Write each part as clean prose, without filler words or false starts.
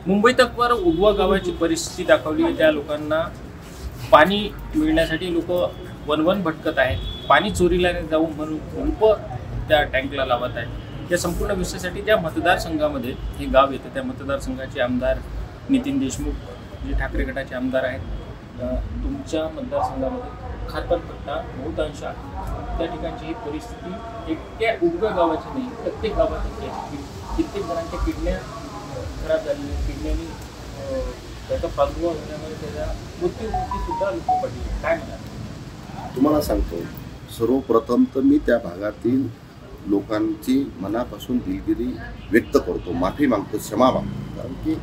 मुंबई तकवर उगवा गावाची परिस्थिती दाखवली। त्या लोकांना पाणी मिळण्यासाठी लोक वनवन भटकत आहेत। पाणी चोरीला जाऊन म्हणून कुंप त्या टँकला लावत आहेत। या संपूर्ण विषयासाठी ज्या मतदारसंघामध्ये हे गाव येतं त्या मतदारसंघाचे आमदार नितीन देशमुख जे ठाकरे गटाचे आमदार आहेत, तुमच्या मतदारसंघामध्ये खातरपट्टा बहुतांश त्या ठिकाणची ही परिस्थिती एकट्या उगव्या गावाची नाही, प्रत्येक गावाची आहे। कित्येक जणांच्या किडन्या खराब झालेल्या, किडन्यांनी त्याचा प्रादुर्भाव होण्यामुळे त्याचा मृत्यूमुखी सुद्धा लोक पडले। काय म्हणाल? तुम्हाला सांगतो, सर्वप्रथम तर मी त्या भागातील लोकांची मनापासून दिलगिरी व्यक्त करतो, माफी मागतो, क्षमा मागतो, कारण की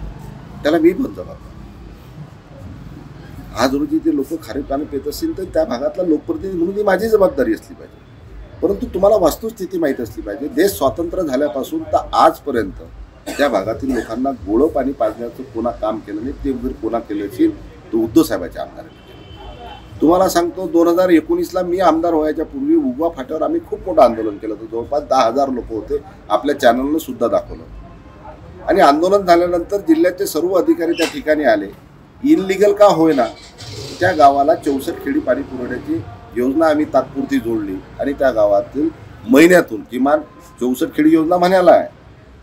त्याला मी पण जबाबदार। आज रोजी ते लोक खारे पाणी पित असतील तर त्या भागातला लोकप्रतिनिधी म्हणून ती माझी जबाबदारी असली पाहिजे। परंतु तुम्हाला वस्तुस्थिती माहीत असली पाहिजे, देश स्वतंत्र झाल्यापासून तर आजपर्यंत त्या भागातील लोकांना गोळं पाणी पाजण्याचं कोणा काम केलं नाही। ते जर कोणा केलं असेल तर उद्धव साहेबांच्या आमदारांनी केलं। तुम्हाला सांगतो, 2019ला मी आमदार व्हायच्या पूर्वी उगवा फाट्यावर आम्ही खूप मोठं आंदोलन केलं होतं। जवळपास 10,000 लोक होते, आपल्या चॅनलनं सुद्धा दाखवलं। आणि आंदोलन झाल्यानंतर जिल्ह्याचे सर्व अधिकारी त्या ठिकाणी आले। इनलिगल का होईना त्या गावाला 64 खेडी पाणी पुरवठ्याची योजना आम्ही तात्पुरती जोडली आणि त्या गावातील महिन्यातून किमान 64 खेडी योजना म्हणायला आहे।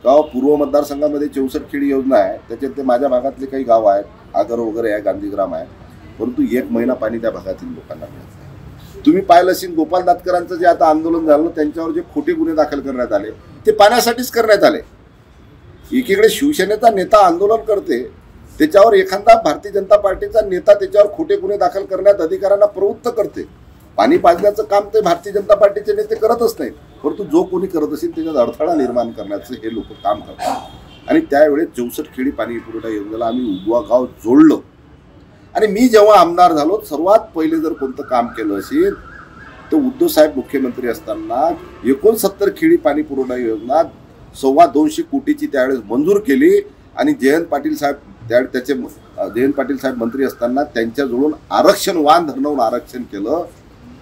गाव पूर्व मतदारसंघामध्ये 64 खेडी योजना आहे, त्याच्यात ते माझ्या भागातले काही गाव आहेत, आगर वगैरे आहे, गांधीग्राम आहे, परंतु 1 महिना पाणी त्या भागातील लोकांना मिळत नाही। तुम्ही पाहिलं असेल गोपाल दातकरांचं जे आता आंदोलन झालं, त्यांच्यावर जे खोटे गुन्हे दाखल करण्यात आले ते पाण्यासाठीच करण्यात आले। एकीकडे शिवसेनेचा नेता आंदोलन करते, त्याच्यावर एखादा भारतीय जनता पार्टीचा नेता त्याच्यावर खोटे गुन्हे दाखल करण्यात अधिकाऱ्यांना प्रवृत्त करते। पाणी पाजण्याचं काम ते भारतीय जनता पार्टीचे नेते करतच नाहीत, परंतु जो कोणी करत असेल त्याच्यात अडथळा निर्माण करण्याचं हे लोक काम करतात। आणि त्यावेळेस 64 खेडी पाणी पुरवठा योजनेला आम्ही उगवा गाव जोडलं। आणि मी जेव्हा आमदार झालो, सर्वात पहिले जर कोणतं काम केलं असेल तर उद्धव साहेब मुख्यमंत्री असताना 69 खेडी पाणी पुरवठा योजना 225 कोटीची त्यावेळेस मंजूर केली। आणि जयंत पाटील साहेब मंत्री असताना त्यांच्याजवळून आरक्षण वाहन धरणावरून आरक्षण केलं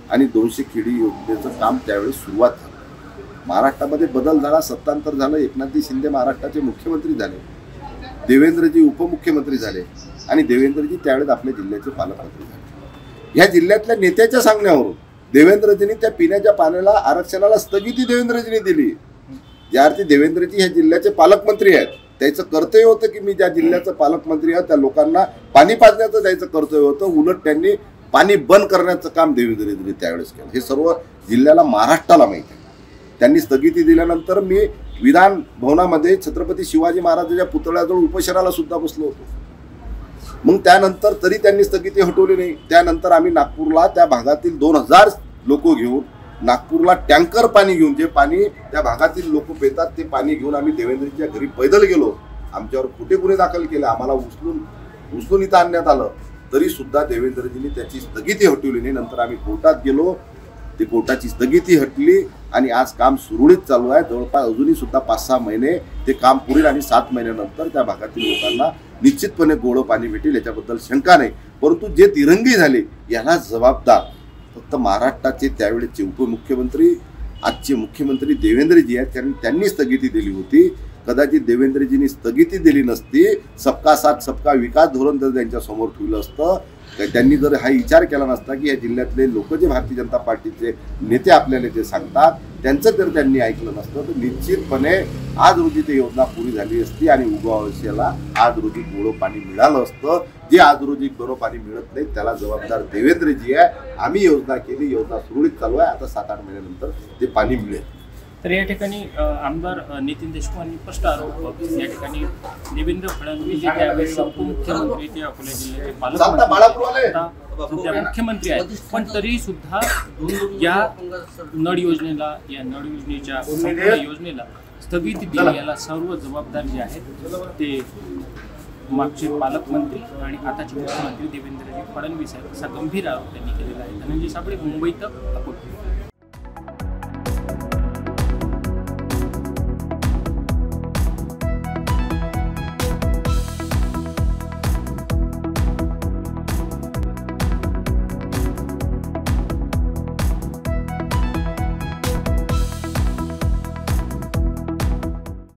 आणि 200 खेडी योजनेचं काम त्यावेळेस सुरुवात झाली। महाराष्ट्रामध्ये बदल झाला, सत्तांतर झालं, एकनाथजी शिंदे महाराष्ट्राचे मुख्यमंत्री झाले, देवेंद्रजी उपमुख्यमंत्री झाले आणि देवेंद्रजी त्यावेळेस आपल्या जिल्ह्याचे पालकमंत्री झाले। ह्या जिल्ह्यातल्या नेत्याच्या सांगण्यावरून देवेंद्रजींनी त्या पिण्याच्या पाण्याला आरक्षणाला स्थगिती देवेंद्रजींनी दिली। ज्या अर्थी देवेंद्रजी ह्या जिल्ह्याचे पालकमंत्री आहेत, त्याचं कर्तव्य होतं की मी ज्या जिल्ह्याचं पालकमंत्री आहे त्या लोकांना पाणी पाजण्याचं त्याचं कर्तव्य होतं, उलट त्यांनी पाणी बंद करण्याचं काम देवेंद्रजींनी त्यावेळेस केलं। हे सर्व जिल्ह्याला, महाराष्ट्राला माहिती आहे। त्यांनी स्थगिती दिल्यानंतर मी विधान भवनामध्ये छत्रपती शिवाजी महाराजांच्या पुतळ्याजवळ उपोषणाला सुद्धा बसलो होतो। मग त्यानंतर तरी त्यांनी स्थगिती हटवली नाही। त्यानंतर आम्ही नागपूरला त्या भागातील 2000 लोक घेऊन नागपूरला टँकर पाणी घेऊन, जे पाणी त्या भागातील लोक पितात ते पाणी घेऊन आम्ही देवेंद्रजीच्या घरी पैदल गेलो। आमच्यावर खोटे गुन्हे दाखल केले, आम्हाला उचलून इथं आणण्यात आलं, तरी सुद्धा देवेंद्रजींनी त्याची स्थगिती हटवली नाही। नंतर आम्ही कोर्टात गेलो, ते कोर्टाची स्थगिती हटली आणि आज काम सुरळीत चालू आहे। जवळपास अजूनही सुद्धा 5-6 महिने ते काम पुरेल आणि 7 महिन्यानंतर त्या भागातील लोकांना निश्चितपणे गोळं पाणी भेटेल, याच्याबद्दल शंका नाही। परंतु जे तिरंगी झाले याला जबाबदार फक्त महाराष्ट्राचे त्यावेळेचे उपमुख्यमंत्री, आजचे मुख्यमंत्री देवेंद्रजी आहेत, कारण त्यांनी स्थगिती दिली होती। कदाचित देवेंद्रजींनी स्थगिती दिली नसती, सबका साथ सबका विकास धोरण जर त्यांच्या समोर ठेवलं असतं, त्यांनी जर हा विचार केला नसता की या जिल्ह्यातले लोक जे भारतीय जनता पार्टीचे नेते आपल्याला जे सांगतात त्यांचं जर त्यांनी ऐकलं नसतं तर निश्चितपणे आज रोजी ती योजना पुरी झाली असती आणि उगवावश्याला आज रोजी गोळं पाणी मिळालं असतं। जे आज रोजी गोळं पाणी मिळत नाही त्याला जबाबदार देवेंद्रजी आहे। आम्ही योजना केली, योजना सुरळीत चालू आहे, आता 7-8 महिन्यानंतर ते पाणी मिळेल। तर या ठिकाणी आमदार नितीन देशमुख यांनी स्पष्ट आरोप या ठिकाणी देवेंद्र फडणवीस जे त्यावेळेस उपमुख्यमंत्री ते अकोला जिल्ह्याचे पालकमंत्री मुख्यमंत्री आहेत, पण तरी सुद्धा या नळ योजनेला, या नळ योजनेच्या योजनेला स्थगिती दिली, याला सर्व जबाबदार जे आहेत ते मागचे पालकमंत्री आणि आताचे मुख्यमंत्री देवेंद्रजी फडणवीस आहेत, असा गंभीर आरोप त्यांनी केलेला आहे। धनंजय साबळे, मुंबई तक, अकोला।